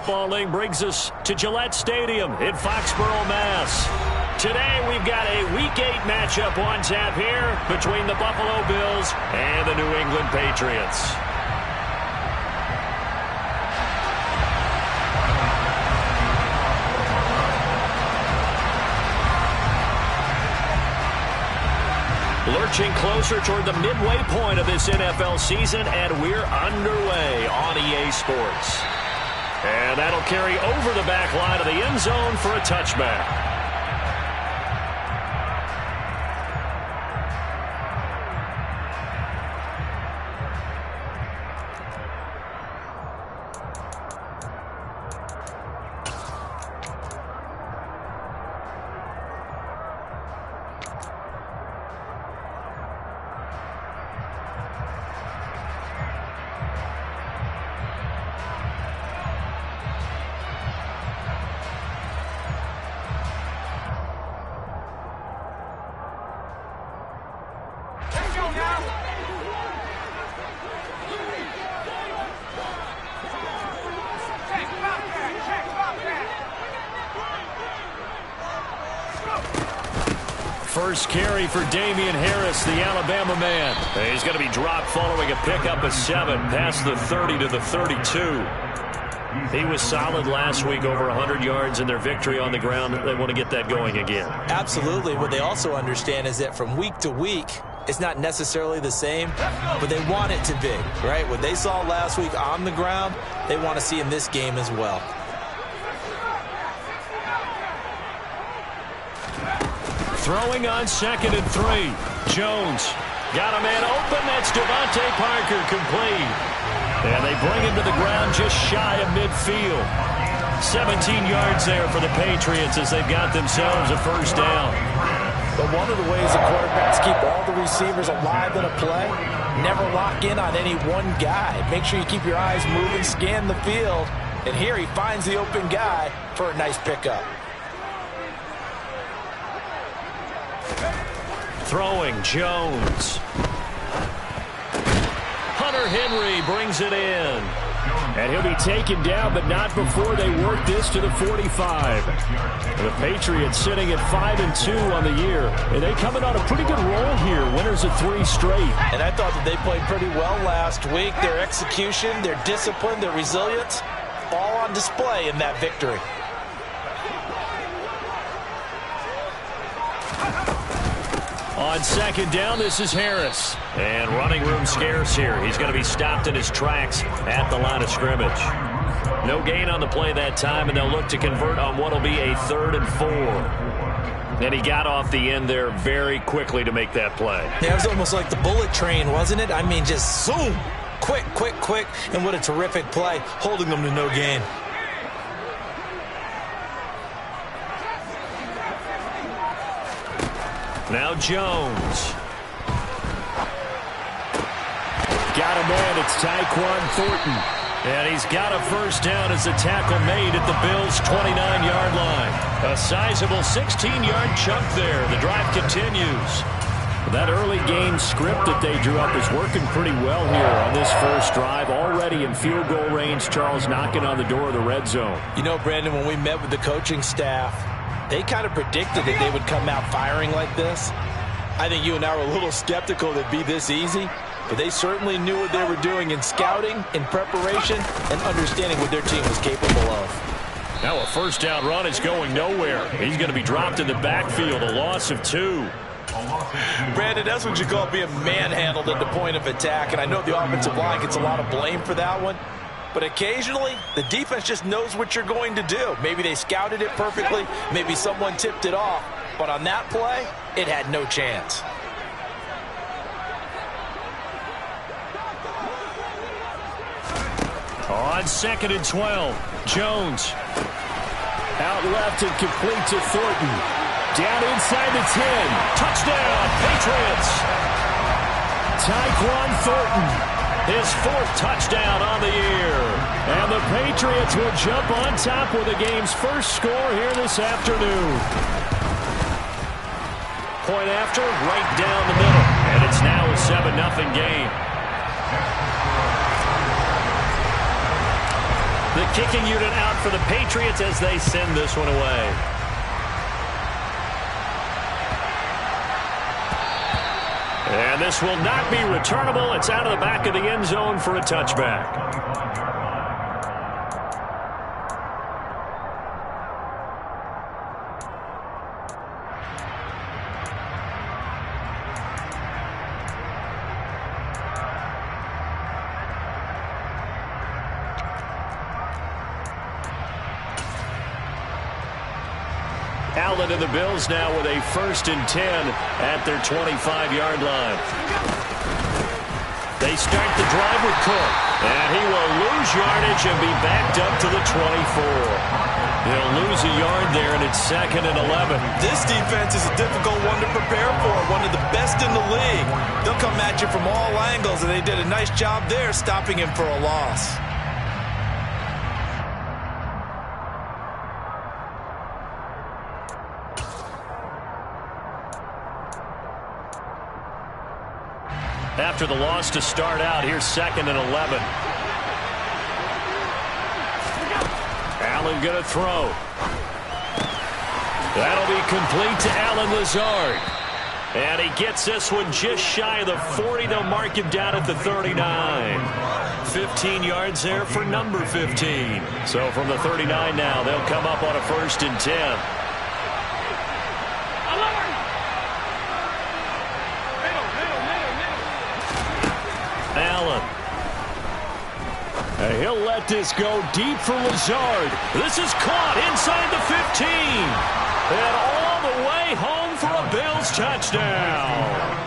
football league brings us to Gillette Stadium in Foxborough, Mass. Today we've got a Week 8 matchup on tap here between the Buffalo Bills and the New England Patriots. Lurching closer toward the midway point of this NFL season, and we're underway on EA Sports. And that'll carry over the back line of the end zone for a touchback. First carry for Damian Harris, the Alabama man. He's going to be dropped following a pickup of 7 past the 30 to the 32. He was solid last week, over 100 yards in their victory on the ground. They want to get that going again. Absolutely. What they also understand is that from week to week, it's not necessarily the same, but they want it to be, right? What they saw last week on the ground, they want to see in this game as well. Throwing on 2nd and 3. Jones got a man open. That's Devontae Parker, complete. And they bring him to the ground just shy of midfield. 17 yards there for the Patriots as they've got themselves a first down. But one of the ways the quarterbacks keep all the receivers alive in a play, never lock in on any one guy. Make sure you keep your eyes moving, scan the field. And here he finds the open guy for a nice pickup. Throwing, Jones. Hunter Henry brings it in. And he'll be taken down, but not before they work this to the 45. And the Patriots sitting at 5-2 on the year. And they coming on a pretty good roll here. Winners of 3 straight. And I thought that they played pretty well last week. Their execution, their discipline, their resilience, all on display in that victory. On 2nd down, this is Harris. And running room scarce here. He's going to be stopped in his tracks at the line of scrimmage. No gain on the play that time, and they'll look to convert on what will be a 3rd and 4. And he got off the end there very quickly to make that play. Yeah, it was almost like the bullet train, wasn't it? I mean, just zoom. Quick, quick, quick. And what a terrific play, holding them to no gain. Now Jones. Got a man. It's Tyquan Thornton. And he's got a first down as a tackle made at the Bills' 29-yard line. A sizable 16-yard chunk there. The drive continues. That early game script that they drew up is working pretty well here on this first drive. Already in field goal range, Charles knocking on the door of the red zone. You know, Brandon, when we met with the coaching staff, they kind of predicted that they would come out firing like this. I think you and I were a little skeptical that it'd be this easy, but they certainly knew what they were doing in scouting, in preparation, and understanding what their team was capable of. Now a first down run is going nowhere. He's going to be dropped in the backfield, a loss of 2. Brandon, that's what you call being manhandled at the point of attack, and I know the offensive line gets a lot of blame for that one. But occasionally, the defense just knows what you're going to do. Maybe they scouted it perfectly. Maybe someone tipped it off. But on that play, it had no chance. On 2nd and 12, Jones. Out left and complete to Thornton. Down inside the 10. Touchdown, Patriots. Tyquan Thornton. His 4th touchdown on the year. And the Patriots will jump on top with the game's first score here this afternoon. Point after, right down the middle. And it's now a 7-0 game. The kicking unit out for the Patriots as they send this one away. And this will not be returnable. It's out of the back of the end zone for a touchback. Allen and the Bills now with a 1st and 10 at their 25-yard line. They start the drive with Cook, and he will lose yardage and be backed up to the 24. He'll lose a yard there, and it's 2nd and 11. This defense is a difficult one to prepare for, one of the best in the league. They'll come at you from all angles, and they did a nice job there stopping him for a loss. After the loss to start out, here's 2nd and 11. Allen going to throw. That'll be complete to Allen Lazard. And he gets this one just shy of the 40. They'll mark him down at the 39. 15 yards there for number 15. So from the 39 now, they'll come up on a 1st and 10. Allen. And he'll let this go deep for Lazard. This is caught inside the 15. And all the way home for a Bills touchdown.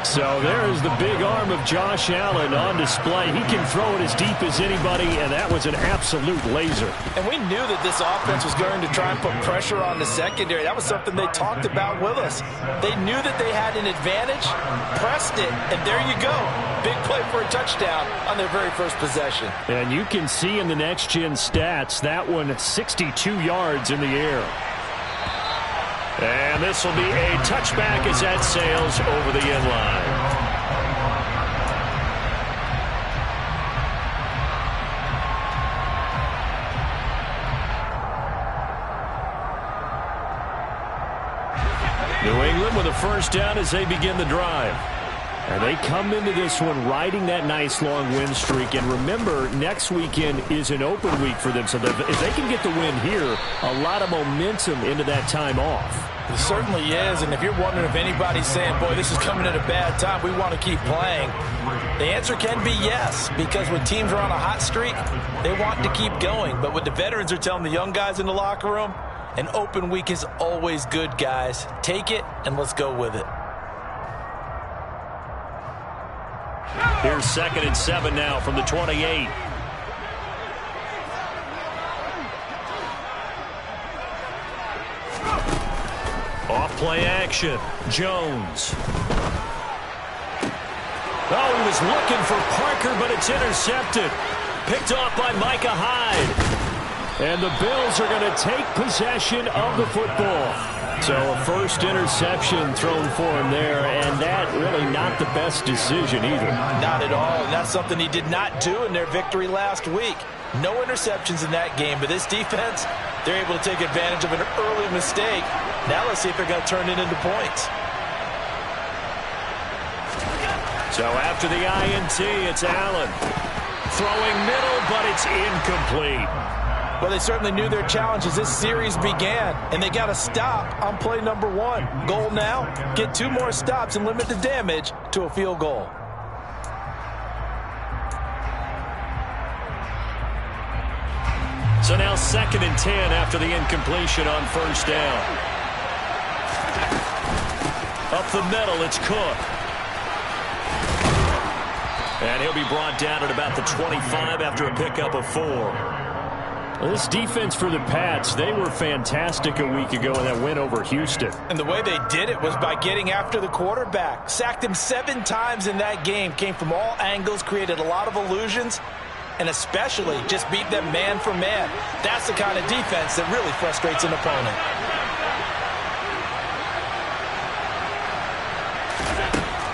So there is the big arm of Josh Allen on display. He can throw it as deep as anybody, and that was an absolute laser. And we knew that this offense was going to try and put pressure on the secondary. That was something they talked about with us. They knew that they had an advantage, pressed it, and there you go. Big play for a touchdown on their very first possession. And you can see in the next-gen stats, that one 62 yards in the air. And this will be a touchback as that sails over the end line. New England with a 1st down as they begin the drive. And they come into this one riding that nice long win streak. And remember, next weekend is an open week for them. So if they can get the win here, a lot of momentum into that time off. It certainly is. And if you're wondering if anybody's saying, boy, this is coming at a bad time, we want to keep playing, the answer can be yes. Because when teams are on a hot streak, they want to keep going. But what the veterans are telling the young guys in the locker room, an open week is always good, guys. Take it and let's go with it. Here's 2nd and 7 now from the 28. Off play action. Jones. Oh, he was looking for Parker, but it's intercepted. Picked off by Micah Hyde. And the Bills are going to take possession of the football. So a 1st interception thrown for him there, and that really not the best decision either. Not at all, and that's something he did not do in their victory last week. No interceptions in that game, but this defense, they're able to take advantage of an early mistake. Now let's see if they're going to turn it into points. So after the INT, it's Allen. Throwing middle, but it's incomplete. Well, they certainly knew their challenge as this series began, and they got to stop on play number 1. Goal now, get 2 more stops and limit the damage to a field goal. So now 2nd and 10 after the incompletion on 1st down. Up the middle, it's Cook. And he'll be brought down at about the 25 after a pickup of 4. This defense for the Pats, they were fantastic a week ago in that win over Houston. And the way they did it was by getting after the quarterback. Sacked him 7 times in that game. Came from all angles, created a lot of illusions, and especially just beat them man for man. That's the kind of defense that really frustrates an opponent.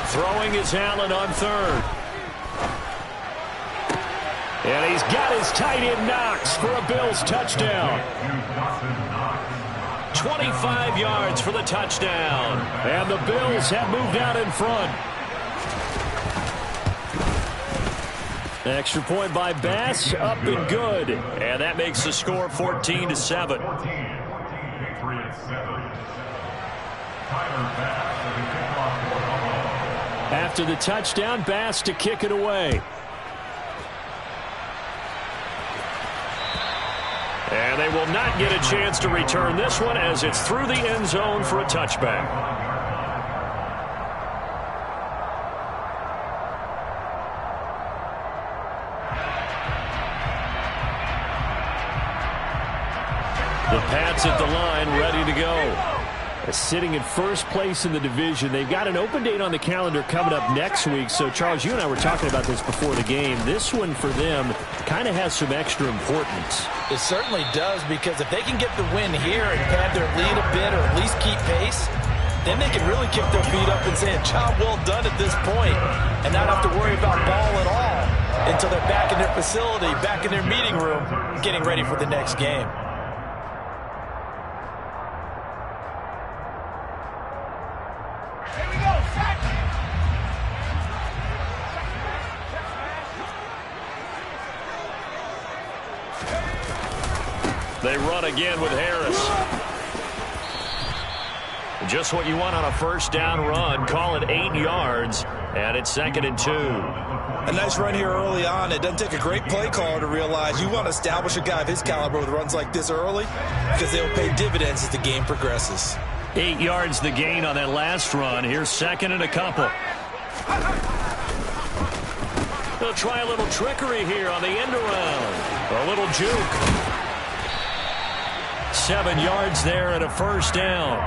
Throwing is Allen on 3rd. And he's got his tight end Knox for a Bills touchdown. 25 yards for the touchdown. And the Bills have moved out in front. Extra point by Bass, up and good. And that makes the score 14-7. After the touchdown, Bass to kick it away. And they will not get a chance to return this one as it's through the end zone for a touchback. The Pats at the line, ready to go. Sitting in first place in the division. They've got an open date on the calendar coming up next week. So, Charles, you and I were talking about this before the game. This one for them kind of has some extra importance. It certainly does, because if they can get the win here and pad their lead a bit or at least keep pace, then they can really kick their feet up and say a job well done at this point and not have to worry about ball at all until they're back in their facility, back in their meeting room, getting ready for the next game. They run again with Harris. Just what you want on a first down run. Call it 8 yards, and it's 2nd and 2. A nice run here early on. It doesn't take a great play caller to realize you want to establish a guy of his caliber with runs like this early, because they'll pay dividends as the game progresses. 8 yards the gain on that last run. Here's 2nd and a couple. They'll try a little trickery here on the end around. A little juke. 7 yards there and a first down.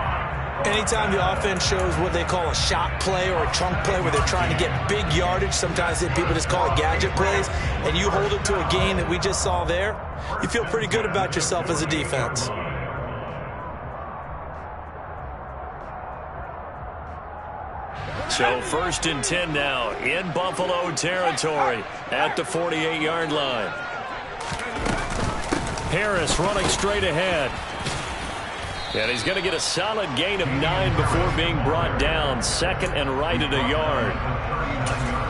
Anytime the offense shows what they call a shot play or a chunk play where they're trying to get big yardage, sometimes people just call it gadget plays, and you hold it to a gain that we just saw there, you feel pretty good about yourself as a defense. So 1st and 10 now in Buffalo territory at the 48-yard line. Harris running straight ahead. And he's going to get a solid gain of 9 before being brought down. 2nd and right at a yard.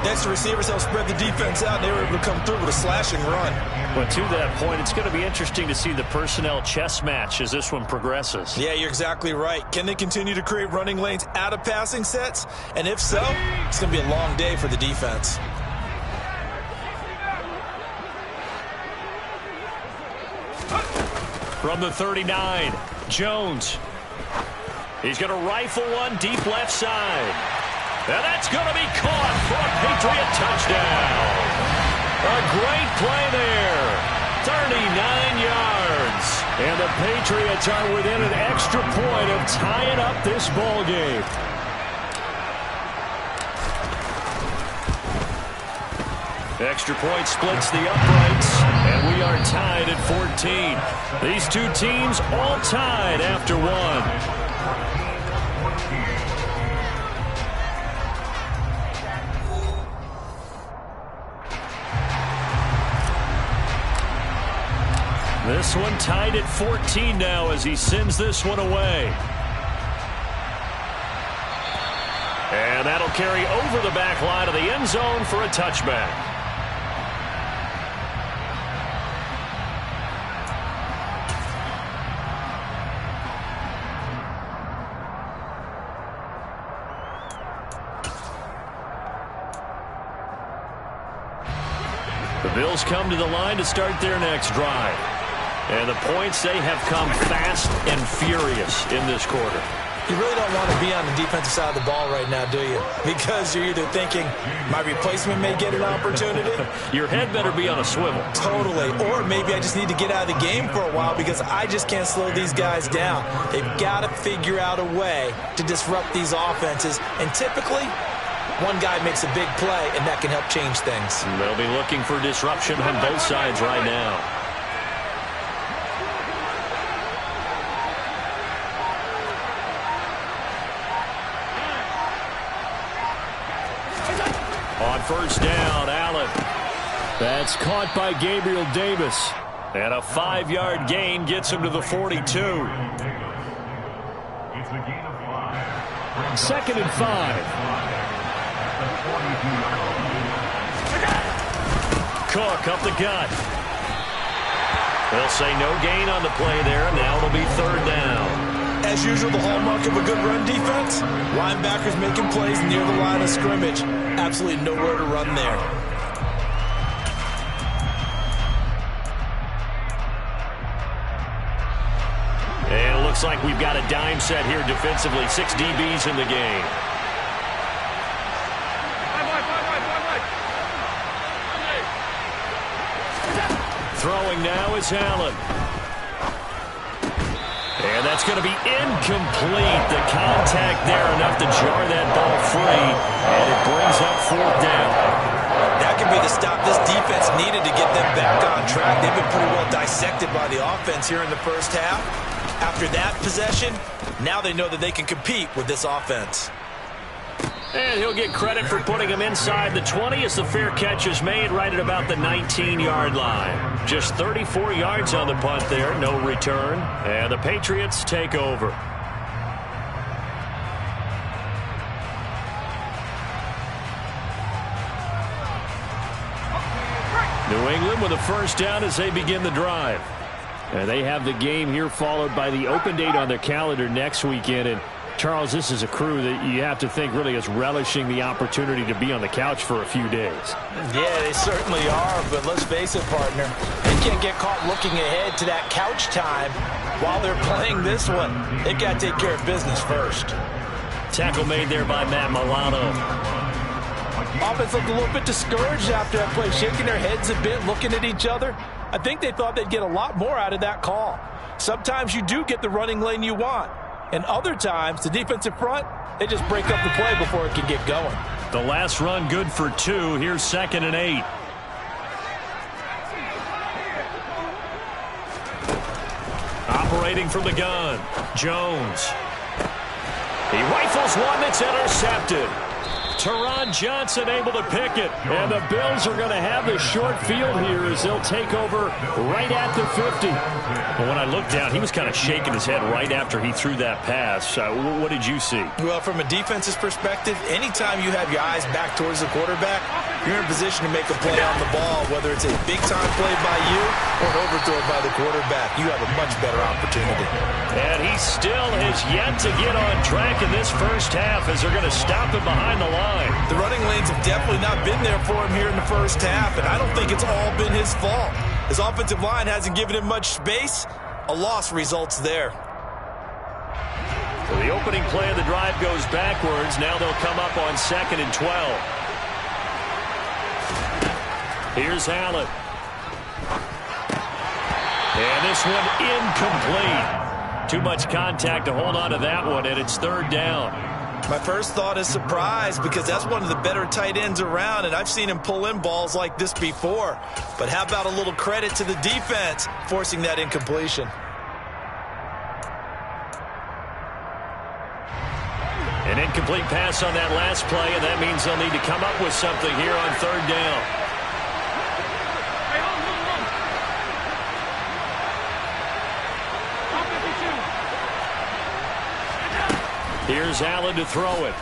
Next, the receivers help spread the defense out, and they were able to come through with a slashing run. But to that point, it's going to be interesting to see the personnel chess match as this one progresses. Yeah, you're exactly right. Can they continue to create running lanes out of passing sets? And if so, it's going to be a long day for the defense. From the 39, Jones. He's going to rifle one deep left side. And that's going to be caught for a Patriot touchdown. A great play there. 39 yards. And the Patriots are within an extra point of tying up this ball game. Extra point splits the uprights, and we are tied at 14. These two teams all tied after one. This one tied at 14 now as he sends this one away. And that'll carry over the back line of the end zone for a touchback. The Bills come to the line to start their next drive. And the points, they have come fast and furious in this quarter. You really don't want to be on the defensive side of the ball right now, do you? Because you're either thinking, my replacement may get an opportunity. Your head better be on a swivel. Totally. Or maybe I just need to get out of the game for a while because I just can't slow these guys down. They've got to figure out a way to disrupt these offenses. And typically, one guy makes a big play, and that can help change things. They'll be looking for disruption on both sides right now. On first down, Allen. That's caught by Gabriel Davis. And a 5-yard gain gets him to the 42. Second and 5. Cook up the gut. They'll say no gain on the play there. Now it'll be third down. As usual, the hallmark of a good run defense, linebackers making plays near the line of scrimmage. Absolutely nowhere to run there. And it looks like we've got a dime set here defensively. 6 DBs in the game. Throwing now is Allen. And that's going to be incomplete. The contact there enough to jar that ball free. And it brings up fourth down. That could be the stop this defense needed to get them back on track. They've been pretty well dissected by the offense here in the first half. After that possession, now they know that they can compete with this offense. And he'll get credit for putting him inside the 20 as the fair catch is made right at about the 19-yard line. Just 34 yards on the punt there, no return. And the Patriots take over. New England with a first down as they begin the drive. And they have the game here followed by the open date on their calendar next weekend. And Charles, this is a crew that you have to think really is relishing the opportunity to be on the couch for a few days. Yeah, they certainly are, but let's face it, partner. They can't get caught looking ahead to that couch time while they're playing this one. They've got to take care of business first. Tackle made there by Matt Milano. Offense looked a little bit discouraged after that play, shaking their heads a bit, looking at each other. I think they thought they'd get a lot more out of that call. Sometimes you do get the running lane you want. And other times, the defensive front, they just break up the play before it can get going. The last run good for 2. Here's 2nd and 8. Operating from the gun, Jones. He rifles one that's intercepted. Teron Johnson able to pick it. And the Bills are going to have the short field here as they'll take over right at the 50. But when I looked down, he was kind of shaking his head right after he threw that pass. What did you see? Well, from a defense's perspective, anytime you have your eyes back towards the quarterback, you're in a position to make a play on the ball, whether it's a big-time play by you or an overthrow by the quarterback. You have a much better opportunity. And he still has yet to get on track in this first half as they're going to stop him behind the line. The running lanes have definitely not been there for him here in the first half, and I don't think it's all been his fault. His offensive line hasn't given him much space. A loss results there. So the opening play of the drive goes backwards. Now they'll come up on 2nd and 12. Here's Allen. And this one incomplete. Too much contact to hold on to that one, and it's 3rd down. My first thought is surprise because that's one of the better tight ends around, and I've seen him pull in balls like this before. But how about a little credit to the defense forcing that incompletion? An incomplete pass on that last play, and that means they'll need to come up with something here on 3rd down. Here's Allen to throw it.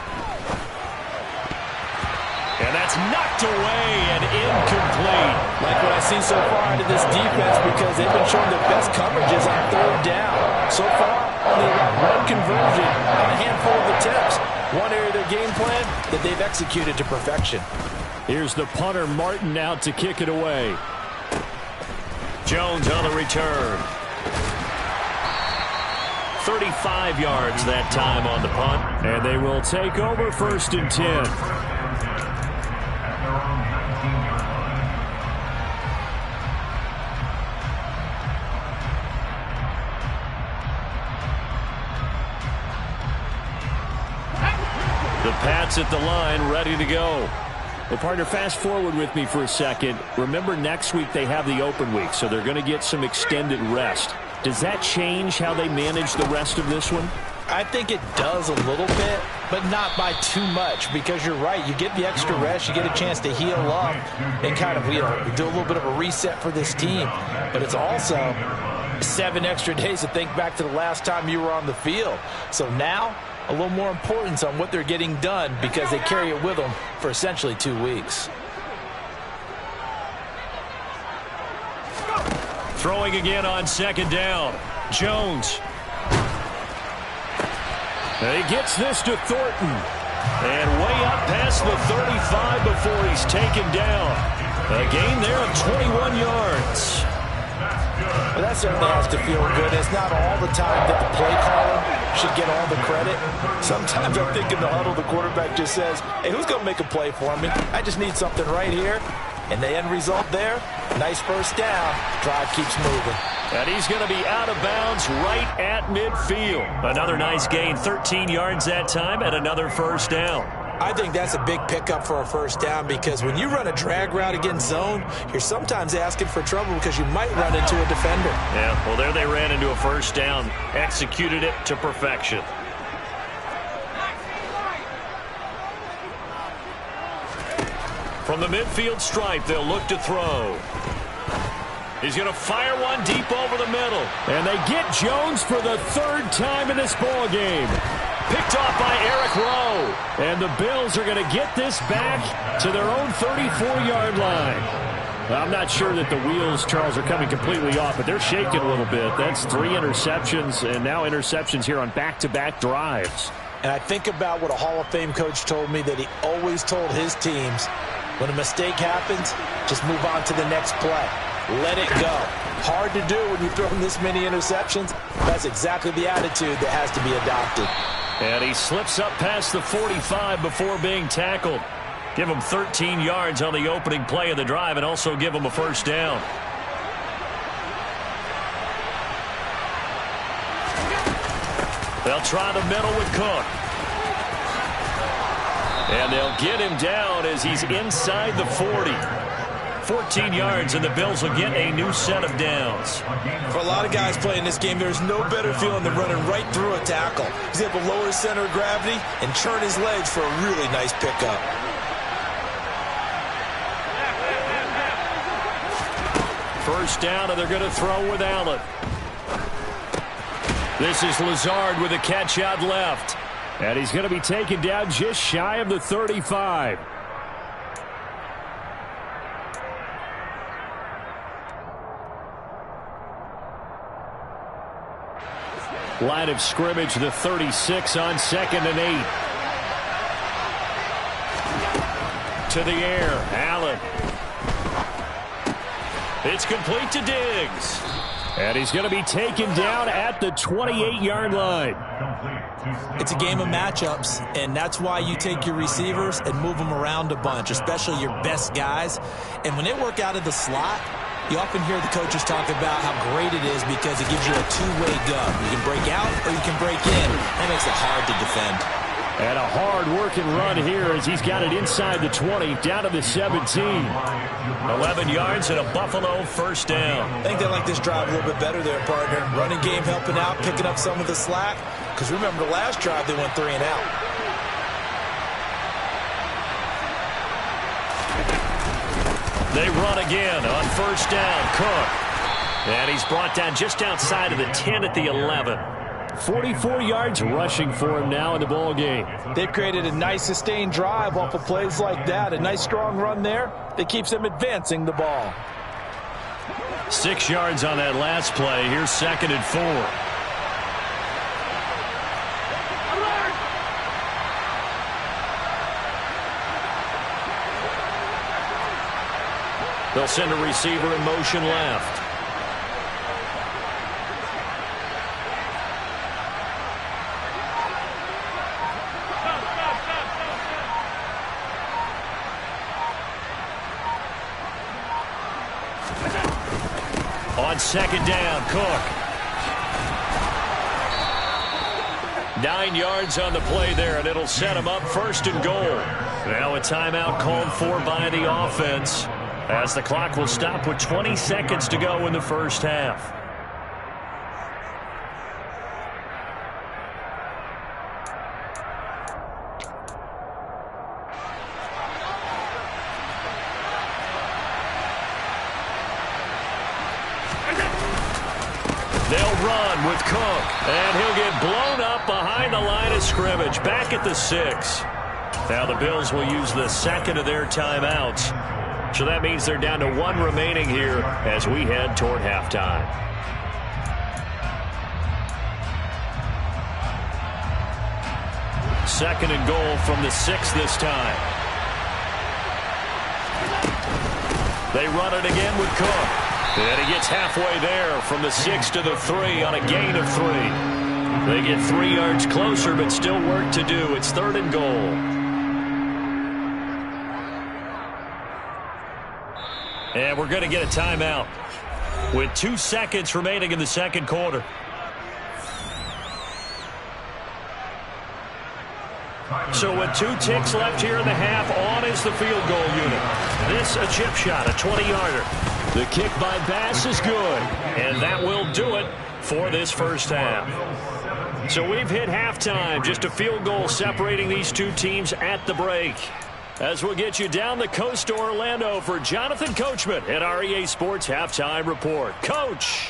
And that's knocked away and incomplete. Like what I've seen so far out of this defense because they've been showing their best coverages on 3rd down. So far, only allowed 1 conversion on a handful of attempts. One area of their game plan that they've executed to perfection. Here's the punter, Martin, out to kick it away. Jones on the return. 35 yards that time on the punt. And they will take over 1st and 10. The Pats at the line, ready to go. Well, partner, fast forward with me for a second. Remember, next week they have the open week, so they're going to get some extended rest. Does that change how they manage the rest of this one? I think it does a little bit, but not by too much, because you're right. You get the extra rest, you get a chance to heal up and kind of, do a little bit of a reset for this team. But it's also 7 extra days to think back to the last time you were on the field. So now, a little more importance on what they're getting done, because they carry it with them for essentially 2 weeks. Throwing again on second down. Jones. He gets this to Thornton. And way up past the 35 before he's taken down. A gain there of 21 yards. Well, that certainly has to feel good. It's not all the time that the play caller should get all the credit. Sometimes I think in the huddle, the quarterback just says, hey, who's going to make a play for me? I just need something right here. And the end result there, nice first down. Drive keeps moving. And he's going to be out of bounds right at midfield. Another nice gain, 13 yards that time, and another first down. I think that's a big pickup for a first down, because when you run a drag route against zone, you're sometimes asking for trouble because you might run into a defender. Yeah, well, there they ran into a first down, executed it to perfection. From the midfield stripe, they'll look to throw. He's going to fire one deep over the middle. And they get Jones for the 3rd time in this ball game. Picked off by Eric Rowe. And the Bills are going to get this back to their own 34-yard line. I'm not sure that the wheels, Charles, are coming completely off, but they're shaking a little bit. That's 3 interceptions, and now interceptions here on back-to-back drives. And I think about what a Hall of Fame coach told me, that he always told his teams, when a mistake happens, just move on to the next play. Let it go. Hard to do when you throw this many interceptions. That's exactly the attitude that has to be adopted. And he slips up past the 45 before being tackled. Give him 13 yards on the opening play of the drive, and also give him a first down. They'll try the middle with Cook. And they'll get him down as he's inside the 40. 14 yards, and the Bills will get a new set of downs. For a lot of guys playing this game, there's no better feeling than running right through a tackle. He's able to lower his center of gravity and churn his legs for a really nice pickup. First down, and they're going to throw with Allen. This is Lazard with a catch out left. And he's going to be taken down just shy of the 35. Line of scrimmage, the 36 on 2nd and 8. To the air, Allen. It's complete to Diggs. And he's going to be taken down at the 28-yard line. It's a game of matchups, and that's why you take your receivers and move them around a bunch, especially your best guys. And when they work out of the slot, you often hear the coaches talk about how great it is because it gives you a two-way go. You can break out or you can break in. That makes it hard to defend. And a hard-working run here as he's got it inside the 20, down to the 17. 11 yards and a Buffalo first down. I think they like this drive a little bit better there, partner. Running game helping out, picking up some of the slack. Because remember the last drive, they went 3 and out. They run again on first down. Cook. And he's brought down just outside of the 10 at the 11. 44 yards rushing for him now in the ball game. They've created a nice sustained drive off of plays like that. A nice strong run there that keeps them advancing the ball. 6 yards on that last play. Here's 2nd and 4. They'll send a receiver in motion left. On second down, Cook. 9 yards on the play there, and it'll set him up 1st and goal. Now a timeout called for by the offense, as the clock will stop with 20 seconds to go in the first half. They'll run with Cook, and he'll get blown up behind the line of scrimmage, back at the 6. Now the Bills will use the second of their timeouts. So that means they're down to 1 remaining here as we head toward halftime. Second and goal from the 6 this time. They run it again with Cook. And he gets halfway there from the 6 to the 3 on a gain of 3. They get 3 yards closer, but still work to do. It's third and goal. And we're going to get a timeout with 2 seconds remaining in the second quarter. So with 2 ticks left here in the half, on is the field goal unit. This a chip shot, a 20-yarder. The kick by Bass is good, and that will do it for this first half. So we've hit halftime, just a field goal separating these 2 teams at the break. As we'll get you down the coast to Orlando for Jonathan Coachman at our EA Sports Halftime Report. Coach!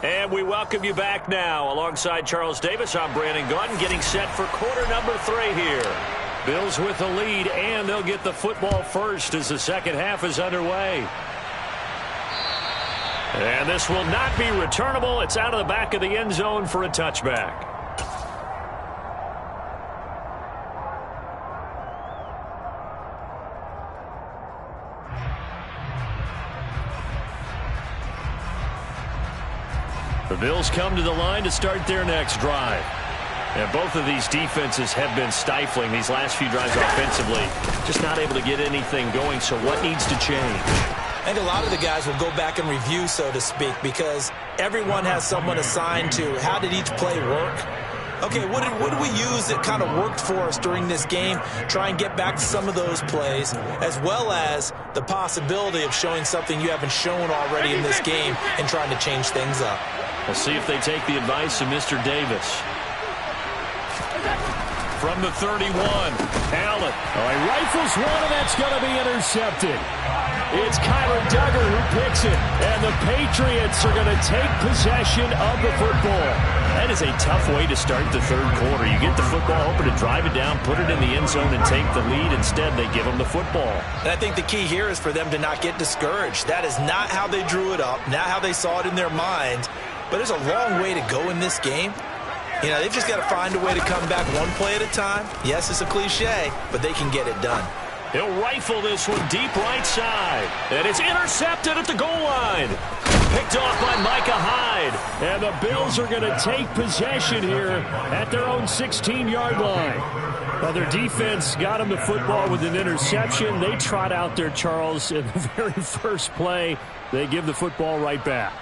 And we welcome you back now. Alongside Charles Davis, I'm Brandon Gaudin, getting set for quarter number 3 here. Bills with the lead, and they'll get the football first as the second half is underway. And this will not be returnable. It's out of the back of the end zone for a touchback. The Bills come to the line to start their next drive. And both of these defenses have been stifling these last few drives offensively. Just not able to get anything going, so what needs to change? I think a lot of the guys will go back and review, so to speak, because everyone has someone assigned to how did each play work. Okay, what did we use that kind of worked for us during this game? Try and get back to some of those plays, as well as the possibility of showing something you haven't shown already in this game and trying to change things up. We'll see if they take the advice of Mr. Davis. From the 31, Allen. Oh, he rifles one, and that's going to be intercepted. It's Kyler Duggar who picks it, and the Patriots are going to take possession of the football. That is a tough way to start the third quarter. You get the football open to drive it down, put it in the end zone, and take the lead. Instead, they give them the football. And I think the key here is for them to not get discouraged. That is not how they drew it up, not how they saw it in their mind. But there's a long way to go in this game. You know, they've just got to find a way to come back one play at a time. Yes, it's a cliche, but they can get it done. He'll rifle this one deep right side. And it's intercepted at the goal line. Picked off by Micah Hyde. And the Bills are going to take possession here at their own 16-yard line. Well, their defense got them the football with an interception. They trot out there, Charles, in the very first play. They give the football right back.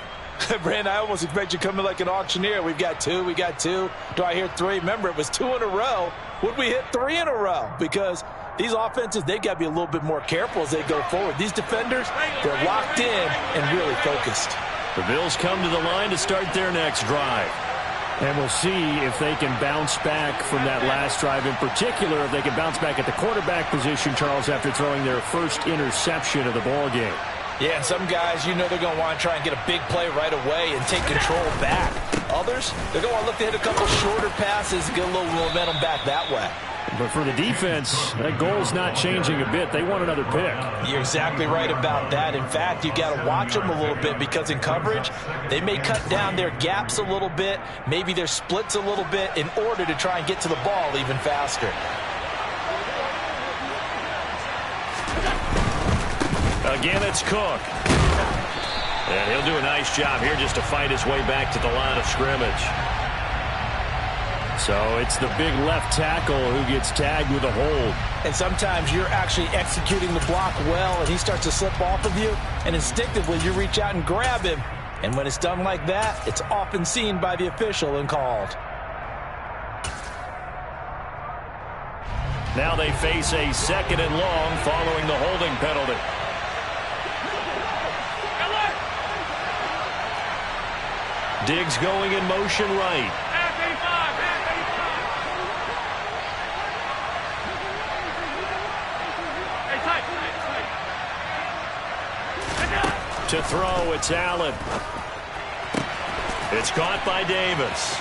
Brandon, I almost expect you coming like an auctioneer. We've got 2, we got 2. Do I hear 3? Remember, it was 2 in a row. Would we hit 3 in a row? Because these offenses, they've got to be a little bit more careful as they go forward. These defenders, they're locked in and really focused. The Bills come to the line to start their next drive. And we'll see if they can bounce back from that last drive in particular, if they can bounce back at the quarterback position, Charles, after throwing their first interception of the ball game. Yeah, and some guys, you know they're going to want to try and get a big play right away and take control back. Others, they're going to want to look to hit a couple shorter passes, get a little momentum back that way. But for the defense, that goal's not changing a bit. They want another pick. You're exactly right about that. In fact, you got to watch them a little bit because in coverage, they may cut down their gaps a little bit, maybe their splits a little bit in order to try and get to the ball even faster. Again, it's Cook. And he'll do a nice job here just to fight his way back to the line of scrimmage. So it's the big left tackle who gets tagged with a hold. And sometimes you're actually executing the block well, and he starts to slip off of you, and instinctively you reach out and grab him. And when it's done like that, it's often seen by the official and called. Now they face a second and long following the holding penalty. Diggs going in motion right. To throw, it's Allen. It's caught by Davis.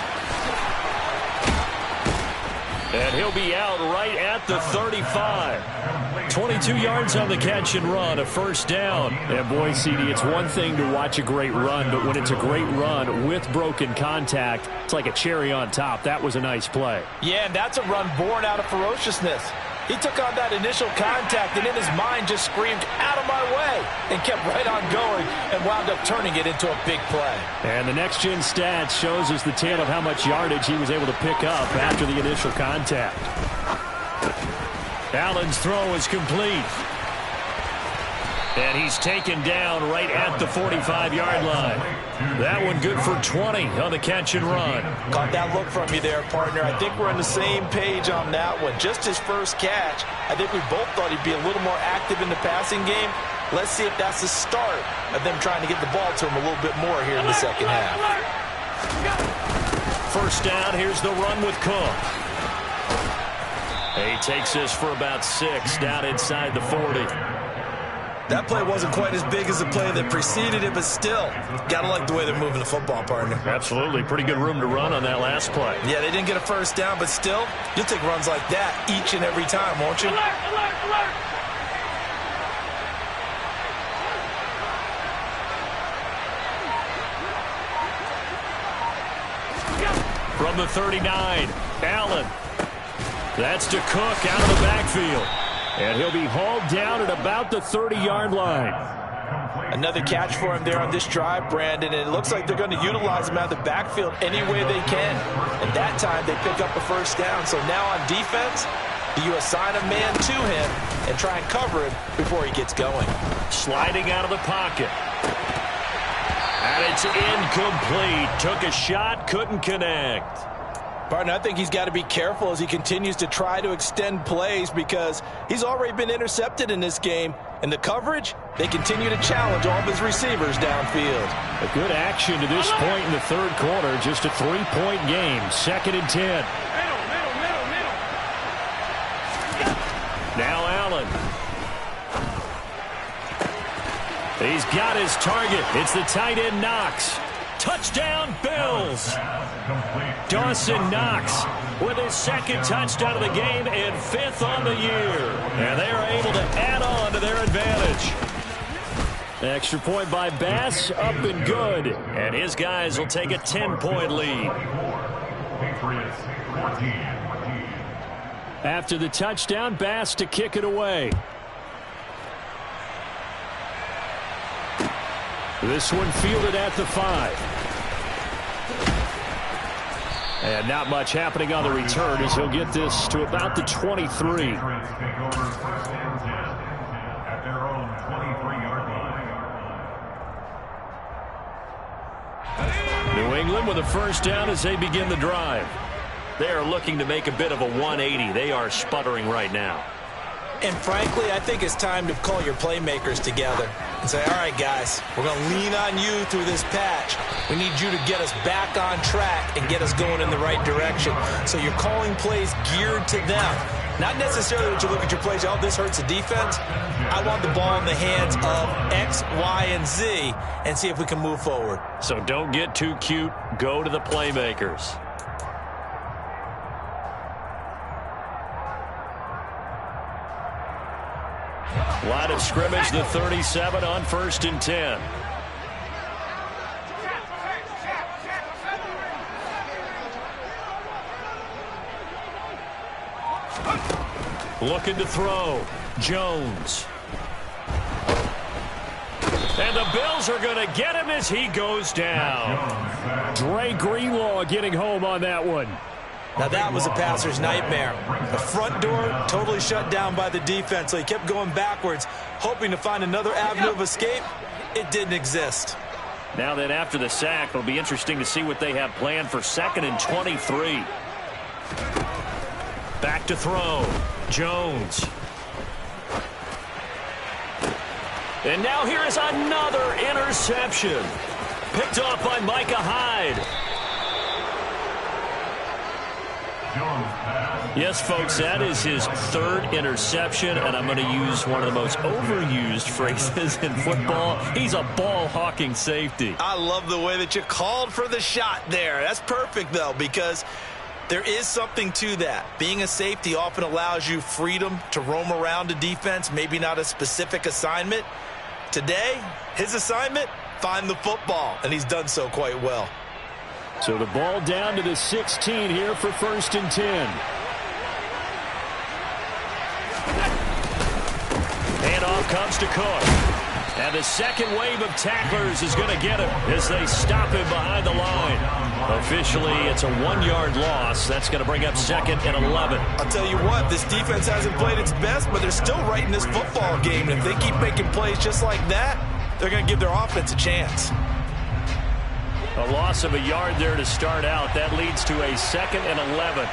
And he'll be out right at the 35. 22 yards on the catch and run, a first down. And boy, CD, it's one thing to watch a great run, but when it's a great run with broken contact, it's like a cherry on top. That was a nice play. Yeah, and that's a run born out of ferociousness. He took on that initial contact and in his mind just screamed, "Out of my way," and kept right on going and wound up turning it into a big play. And the next-gen stats shows us the tale of how much yardage he was able to pick up after the initial contact. Allen's throw is complete. And he's taken down right at the 45-yard line. That one good for 20 on the catch and run. Caught that look from you there, partner. I think we're on the same page on that one. Just his first catch. I think we both thought he'd be a little more active in the passing game. Let's see if that's the start of them trying to get the ball to him a little bit more here in the second half. First down, here's the run with Cook. He takes this for about 6 down inside the 40. That play wasn't quite as big as the play that preceded it, but still, got to like the way they're moving the football, partner. Absolutely. Pretty good room to run on that last play. Yeah, they didn't get a first down, but still, you'll take runs like that each and every time, won't you? Alert, alert, alert. From the 39, Allen. That's to Cook out of the backfield. And he'll be hauled down at about the 30-yard line. Another catch for him there on this drive, Brandon, and it looks like they're going to utilize him out of the backfield any way they can. And that time, they pick up a first down. So now on defense, do you assign a man to him and try and cover him before he gets going? Sliding out of the pocket. And it's incomplete. Took a shot, couldn't connect. Partner, I think he's got to be careful as he continues to try to extend plays because he's already been intercepted in this game. And the coverage, they continue to challenge all of his receivers downfield. A good action to this point in the third quarter. Just a 3-point game. 2nd and 10. Now Allen. He's got his target. It's the tight end Knox. Touchdown, Bills. Dawson Knox with his 2nd touchdown of the game and 5th on the year. And they are able to add on to their advantage. Extra point by Bass, up and good. And his guys will take a 10-point lead. After the touchdown, Bass to kick it away. This one fielded at the 5. And not much happening on the return as he'll get this to about the 23. New England with a first down as they begin the drive. They are looking to make a bit of a 180. They are sputtering right now. And frankly, I think it's time to call your playmakers together and say, all right, guys, we're going to lean on you through this patch. We need you to get us back on track and get us going in the right direction. So you're calling plays geared to them. Not necessarily that you look at your plays, oh, this hurts the defense. I want the ball in the hands of X, Y, and Z and see if we can move forward. So don't get too cute. Go to the playmakers. Line of scrimmage, the 37 on 1st and 10. Looking to throw. Jones. And the Bills are going to get him as he goes down. Dre Greenlaw getting home on that one. Now that was a passer's nightmare. The front door totally shut down by the defense, so he kept going backwards, hoping to find another avenue of escape. It didn't exist. Now then, after the sack, it'll be interesting to see what they have planned for 2nd and 23. Back to throw. Jones. And now here is another interception. Picked off by Micah Hyde. Yes, folks, that is his third interception, and I'm going to use one of the most overused phrases in football. He's a ball-hawking safety. I love the way that you called for the shot there. That's perfect, though, because there is something to that. Being a safety often allows you freedom to roam around a defense, maybe not a specific assignment. Today, his assignment, find the football, and he's done so quite well. So the ball down to the 16 here for 1st and 10. Handoff comes to Cook. And the second wave of tacklers is going to get him as they stop him behind the line. Officially, it's a 1-yard loss. That's going to bring up 2nd and 11. I'll tell you what, this defense hasn't played its best, but they're still right in this football game. And if they keep making plays just like that, they're going to give their offense a chance. A loss of a yard there to start out. That leads to a 2nd and 11.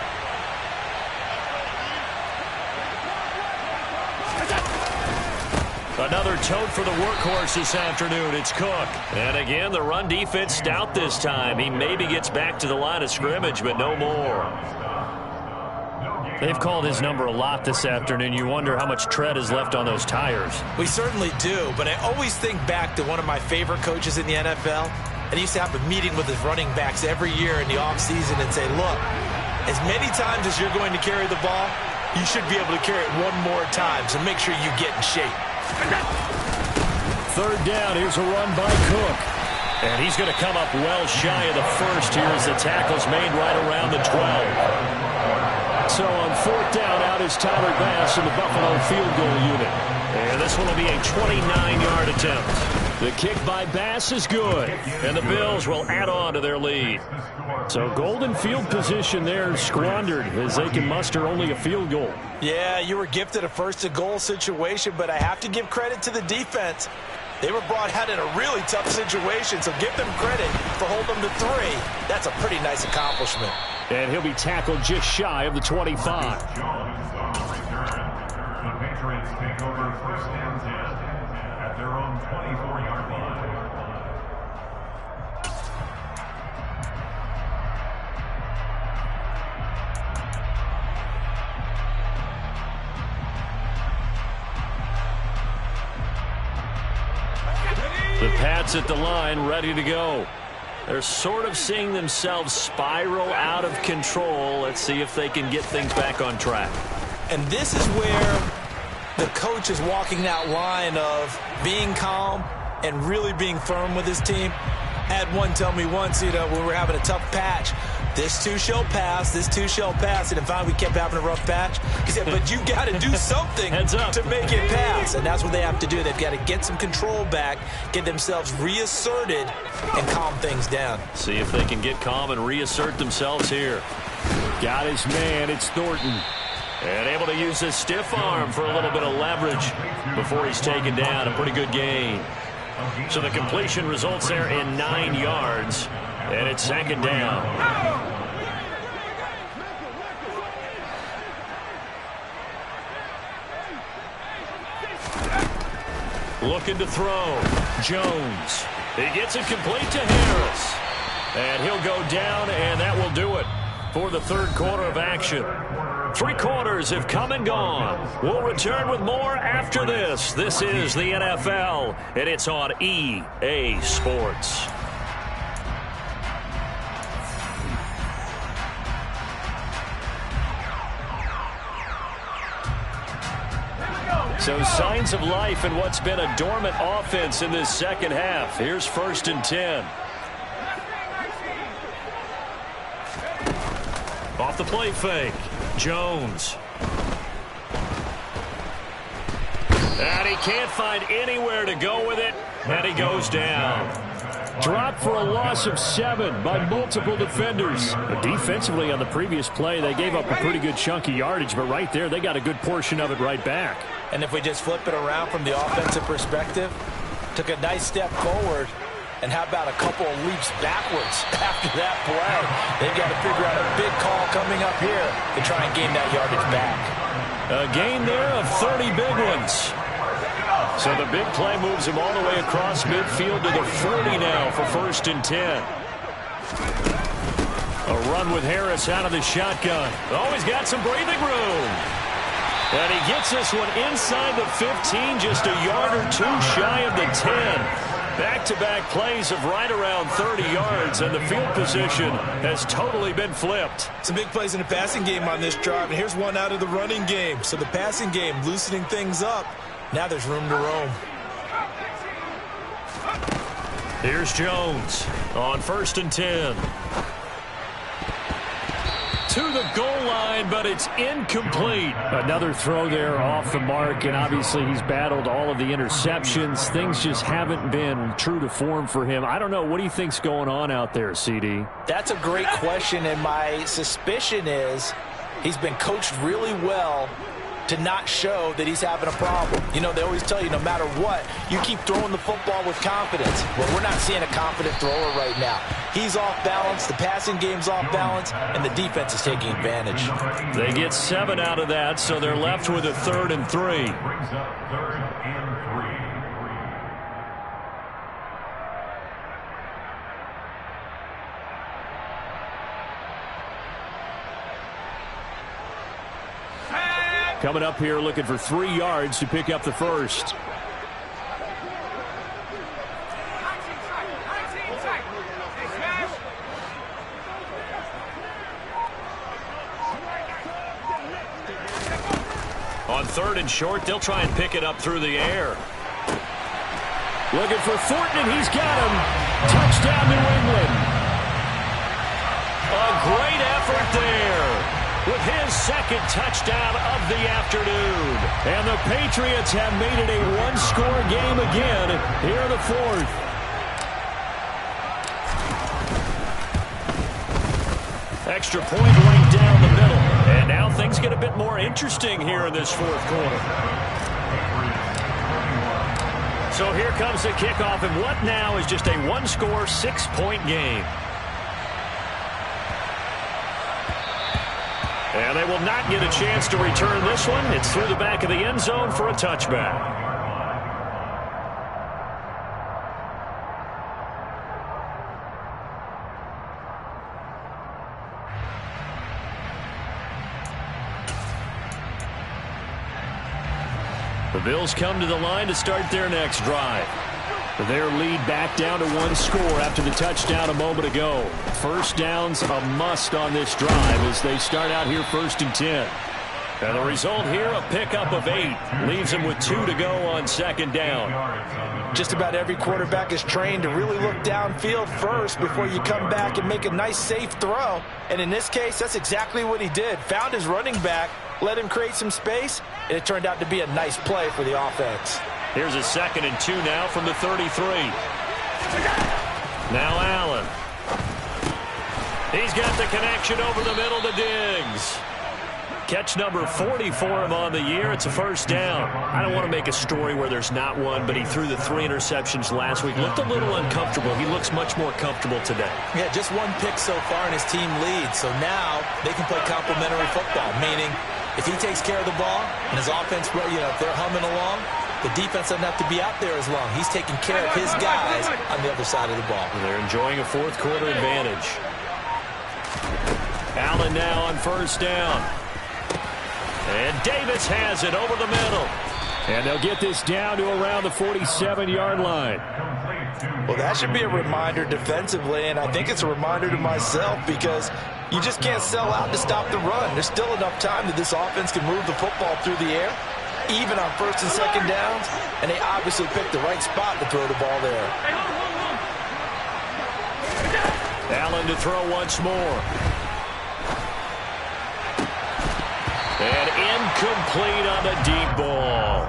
Another tote for the workhorse this afternoon. It's Cook. And again, the run defense stout this time. He maybe gets back to the line of scrimmage, but no more. They've called his number a lot this afternoon. You wonder how much tread is left on those tires. We certainly do, but I always think back to one of my favorite coaches in the NFL. And he used to have a meeting with his running backs every year in the offseason and say, look, as many times as you're going to carry the ball, you should be able to carry it one more time, so make sure you get in shape. 3rd down, here's a run by Cook. And he's going to come up well shy of the first here as the tackle's made right around the 12. So on 4th down, out is Tyler Bass in the Buffalo field goal unit. And this one will be a 29-yard attempt. The kick by Bass is good, and the Bills will add on to their lead. So golden field position there squandered as they can muster only a field goal. Yeah, you were gifted a 1st and goal situation, but I have to give credit to the defense. They were brought out in a really tough situation, so give them credit for holding them to 3. That's a pretty nice accomplishment. And he'll be tackled just shy of the 25. The Patriots take over 1st and 10 at their own 24-yard line. The Pats at the line, ready to go. They're sort of seeing themselves spiral out of control. Let's see if they can get things back on track. And this is where the coach is walking that line of being calm and really being firm with his team. I had one tell me once, when we were having a tough patch, this too shall pass, this too shall pass. And finally we kept having a rough patch. He said, but you got to do something to make it pass. And that's what they have to do. They've got to get some control back, get themselves reasserted, and calm things down. See if they can get calm and reassert themselves here. Got his man, it's Thornton. And able to use his stiff arm for a little bit of leverage before he's taken down. A pretty good gain. So the completion results there in 9 yards. And it's 2nd down. Looking to throw. Jones. He gets it complete to Harris. And he'll go down, and that will do it for the 3rd quarter of action. 3 quarters have come and gone. We'll return with more after this. This is the NFL, and it's on EA Sports. So signs of life in what's been a dormant offense in this second half. Here's 1st and 10. Off the play fake. Jones. And he can't find anywhere to go with it. And he goes down. Dropped for a loss of 7 by multiple defenders. But defensively on the previous play, they gave up a pretty good chunk of yardage. But right there, they got a good portion of it right back. And if we just flip it around from the offensive perspective, took a nice step forward. And how about a couple of leaps backwards after that play? They've got to figure out a big call coming up here to try and gain that yardage back. A gain there of 30 big ones. So the big play moves him all the way across midfield to the 40 now for 1st and 10. A run with Harris out of the shotgun. Oh, he's got some breathing room. And he gets this one inside the 15, just a yard or two shy of the 10. Back-to-back plays of right around 30 yards, and the field position has totally been flipped. Some big plays in the passing game on this drive, and here's one out of the running game. So the passing game loosening things up. Now there's room to roam. Here's Jones on 1st and 10. To the goal line, but it's incomplete. Another throw there off the mark, and obviously he's battled all of the interceptions. Things just haven't been true to form for him. I don't know. What do you think's going on out there, CD? That's a great question, and my suspicion is he's been coached really well to not show that he's having a problem. You know, they always tell you no matter what, you keep throwing the football with confidence. Well, we're not seeing a confident thrower right now. He's off balance, the passing game's off balance, and the defense is taking advantage. They get 7 out of that, so they're left with a 3rd and 3. Brings up 3rd and 3. Coming up here looking for 3 yards to pick up the first. On 3rd and short, they'll try and pick it up through the air. Looking for Thornton, and he's got him. Touchdown, New England. A great effort there with his 2nd touchdown of the afternoon. And the Patriots have made it a one-score game again here in the 4th. Extra point right down the middle. And now things get a bit more interesting here in this 4th quarter. So here comes the kickoff, and what now is just a one-score, 6-point game. And they will not get a chance to return this one. It's through the back of the end zone for a touchback. The Bills come to the line to start their next drive. Their lead back down to 1 score after the touchdown a moment ago. First down's a must on this drive as they start out here 1st and 10. And the result here, a pickup of 8. Leaves them with 2 to go on 2nd down. Just about every quarterback is trained to really look downfield first before you come back and make a nice, safe throw. And in this case, that's exactly what he did. Found his running back, let him create some space, and it turned out to be a nice play for the offense. Here's a 2nd and 2 now from the 33. Now Allen. He's got the connection over the middle to Diggs. Catch number 40 for him on the year. It's a 1st down. I don't want to make a story where there's not one, but he threw the 3 interceptions last week. Looked a little uncomfortable. He looks much more comfortable today. Yeah, just 1 pick so far and his team leads. So now they can play complementary football, meaning if he takes care of the ball and his offense, if they're humming along, the defense doesn't have to be out there as long. He's taking care of his guys on the other side of the ball. And they're enjoying a 4th quarter advantage. Allen now on 1st down. And Davis has it over the middle. And they'll get this down to around the 47-yard line. Well, that should be a reminder defensively, and I think it's a reminder to myself because you just can't sell out to stop the run. There's still enough time that this offense can move the football through the air, even on 1st and 2nd downs, and they obviously picked the right spot to throw the ball there. Allen to throw once more. And incomplete on the deep ball.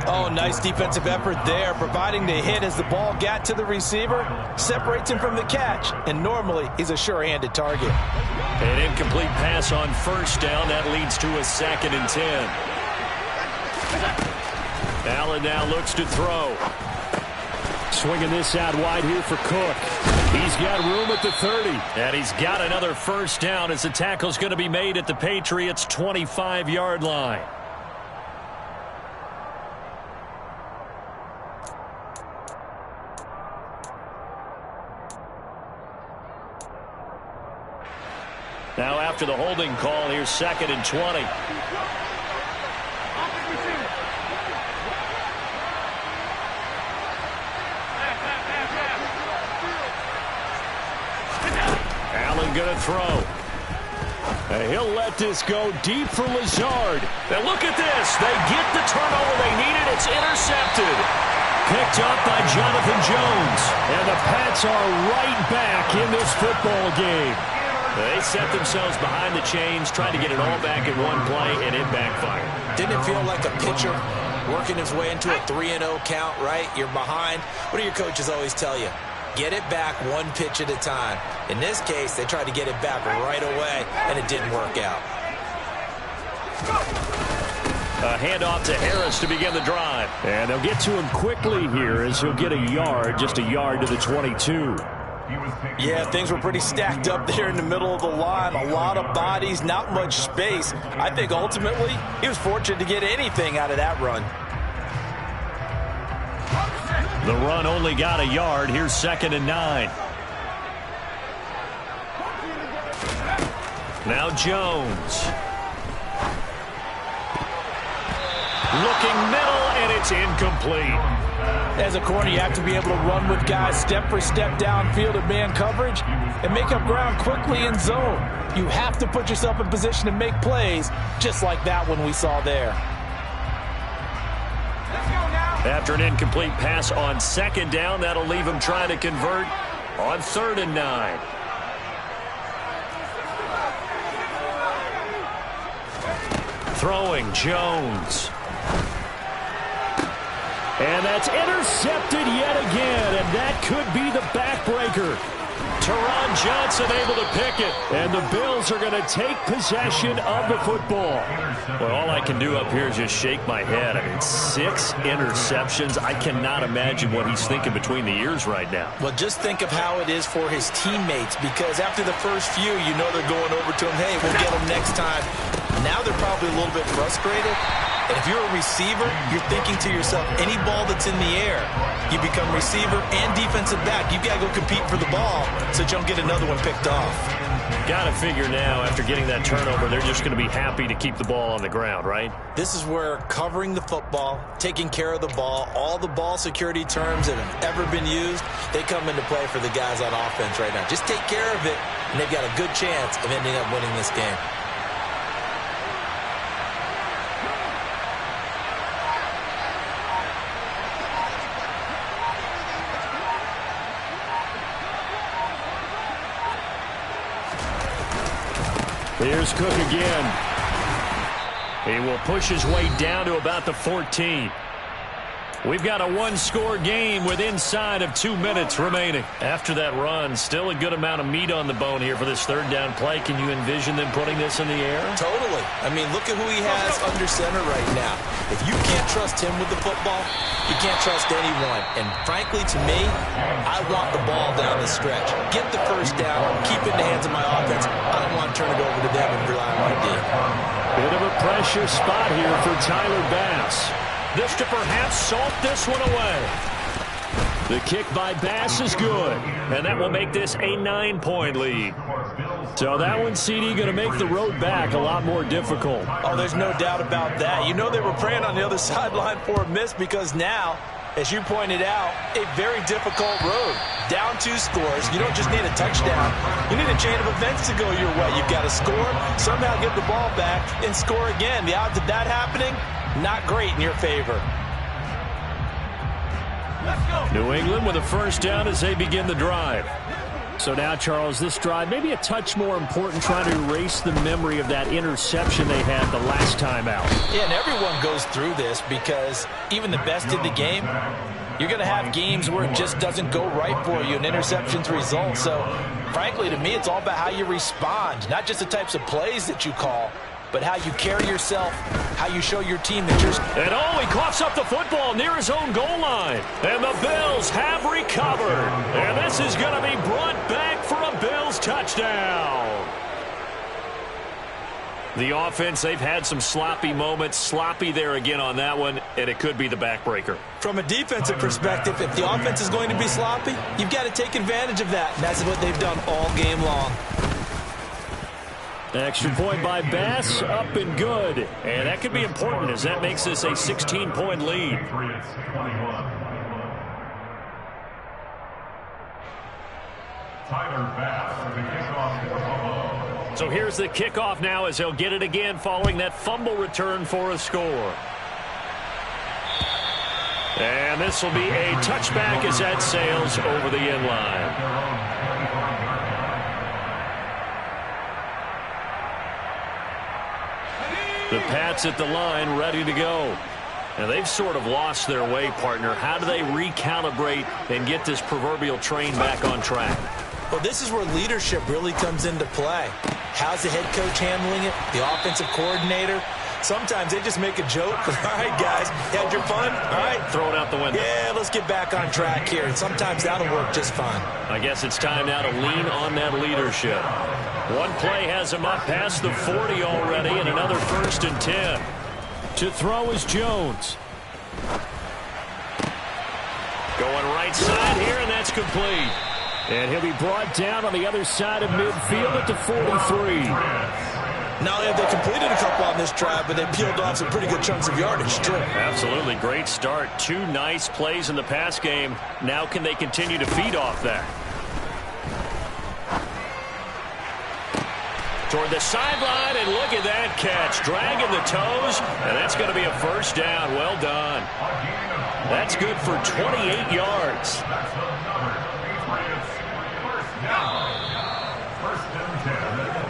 Oh, nice defensive effort there, providing the hit as the ball got to the receiver, separates him from the catch, and normally he's a sure-handed target. An incomplete pass on 1st down. That leads to a 2nd and 10. Allen now looks to throw. Swinging this out wide here for Cook. He's got room at the 30. And he's got another 1st down as the tackle's going to be made at the Patriots' 25-yard line. Now after the holding call, here's 2nd and 20. Allen going to throw. And he'll let this go deep for Lazard. And look at this. They get the turnover they needed. It's intercepted. Picked up by Jonathan Jones. And the Pats are right back in this football game. They set themselves behind the chains, tried to get it all back in one play, and it backfired. Didn't it feel like a pitcher working his way into a 3-0 count, right? You're behind. What do your coaches always tell you? Get it back one pitch at a time. In this case, they tried to get it back right away, and it didn't work out. A handoff to Harris to begin the drive. And they'll get to him quickly here as he'll get a yard, just a yard to the 22. Yeah, things were pretty stacked up there in the middle of the line. A lot of bodies, not much space. I think ultimately he was fortunate to get anything out of that run. The run only got a yard. Here's 2nd and 9. Now Jones. Looking middle, and it's incomplete. As a corner, you have to be able to run with guys step for step downfield in man coverage and make up ground quickly in zone. You have to put yourself in position to make plays, just like that one we saw there. After an incomplete pass on 2nd down, that'll leave him trying to convert on 3rd and 9. Throwing Jones. And that's intercepted yet again, and that could be the backbreaker. Teron Johnson able to pick it, and the Bills are going to take possession of the football. Well, all I can do up here is just shake my head. I mean, 6 interceptions. I cannot imagine what he's thinking between the ears right now. Well, just think of how it is for his teammates, because after the first few, you know they're going over to him, hey, we'll get him next time. Now they're probably a little bit frustrated. And if you're a receiver, you're thinking to yourself, any ball that's in the air, you become receiver and defensive back. You've got to go compete for the ball so that you don't get another one picked off. Got to figure now, after getting that turnover, they're just going to be happy to keep the ball on the ground, right? This is where covering the football, taking care of the ball, all the ball security terms that have ever been used, they come into play for the guys on offense right now. Just take care of it, and they've got a good chance of ending up winning this game. Here's Cook again. He will push his way down to about the 14. We've got a one-score game with inside of 2 minutes remaining. After that run, still a good amount of meat on the bone here for this 3rd down play. Can you envision them putting this in the air? Totally. I mean, look at who he has under center right now. If you can't trust him with the football, you can't trust anyone. And frankly, to me, I want the ball down the stretch. Get the first down, keep it in the hands of my offense. I don't want to turn it over to them and rely on my D. Bit of a pressure spot here for Tyler Bass. This to perhaps salt this one away. The kick by Bass is good, and that will make this a 9-point lead. So that one, CD, going to make the road back a lot more difficult. Oh, there's no doubt about that. You know they were praying on the other sideline for a miss, because now, as you pointed out, a very difficult road. Down 2 scores. You don't just need a touchdown. You need a chain of events to go your way. You've got to score, somehow get the ball back, and score again. The odds of that happening, not great in your favor. New England with a first down as they begin the drive. So now, Charles, this drive maybe a touch more important, trying to erase the memory of that interception they had the last time out. Yeah, and everyone goes through this, because even the best in the game, you're going to have games where it just doesn't go right for you, and interceptions result. So, frankly, to me, it's all about how you respond, not just the types of plays that you call, but how you carry yourself, how you show your team that you're... And oh, he coughs up the football near his own goal line. And the Bills have recovered. And this is going to be brought back for a Bills touchdown. The offense, they've had some sloppy moments. Sloppy there again on that one, and it could be the backbreaker. From a defensive perspective, if the offense is going to be sloppy, you've got to take advantage of that. And that's what they've done all game long. Extra point by Bass, up and good. And that could be important as that makes this a 16-point lead. Tyler Bass, the kickoff for Buffalo. So here's the kickoff now as he'll get it again following that fumble return for a score. And this will be a touchback as that sails over the end line. The Pats at the line ready to go. Now they've sort of lost their way, partner. How do they recalibrate and get this proverbial train back on track? Well, this is where leadership really comes into play. How's the head coach handling it? The offensive coordinator? Sometimes they just make a joke. All right, guys, had your fun? All right. Throw it out the window. Yeah, let's get back on track here. And sometimes that'll work just fine. I guess it's time now to lean on that leadership. One play has him up past the 40 already, and another 1st and 10. To throw is Jones. Going right side here, and that's complete. And he'll be brought down on the other side of midfield at the 43. Not only have they completed a couple on this drive, but they peeled off some pretty good chunks of yardage, too. Absolutely. Great start. 2 nice plays in the pass game. Now can they continue to feed off that? Toward the sideline, and look at that catch. Dragging the toes, and that's going to be a 1st down. Well done. That's good for 28 yards. That's another Patriots 1st down. 1st and 10.